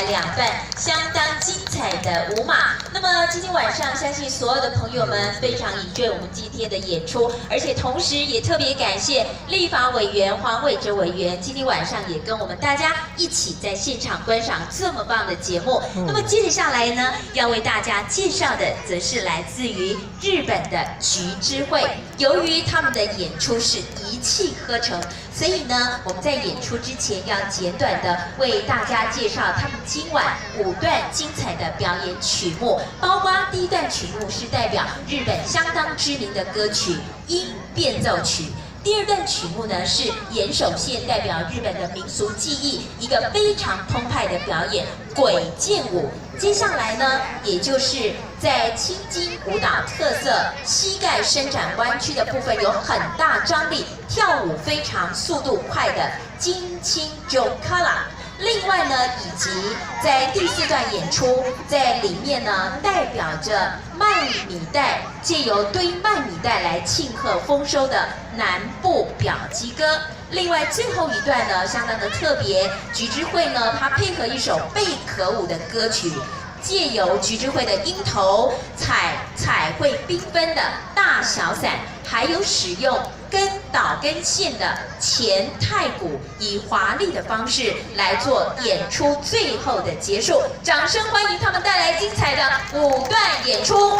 来2段相当精彩的舞马。那么今天晚上，相信所有的朋友们非常enjoy我们今天的演出，而且同时也特别感谢立法委员黄伟哲委员今天晚上也跟我们大家一起在现场观赏这么棒的节目。那么接着下来呢，要为大家介绍的则是来自于日本的菊之会。由于他们的演出是一气呵成，所以呢，我们在演出之前要简短的为大家介绍他们今晚5段精彩的表演曲目，包括第1段曲目是代表日本相当知名的歌曲《鹰变奏曲》。第2段曲目呢是岩手县代表日本的民俗技艺，一个非常澎湃的表演鬼剑舞。接下来呢，也就是在青筋舞蹈特色膝盖伸展弯曲的部分有很大张力，跳舞非常速度快的金青 Jokara。另外呢，以及在第4段演出，在里面呢代表着麦米袋，借由堆麦米袋来庆贺丰收的南部表基歌。另外最后1段呢，相当的特别，菊之会呢，它配合一首贝壳舞的歌曲，借由菊之会的鹰头彩绘缤纷的大小伞，还有使用导跟线的前太鼓，以华丽的方式来做演出最后的结束。掌声欢迎他们带来精彩的5段演出。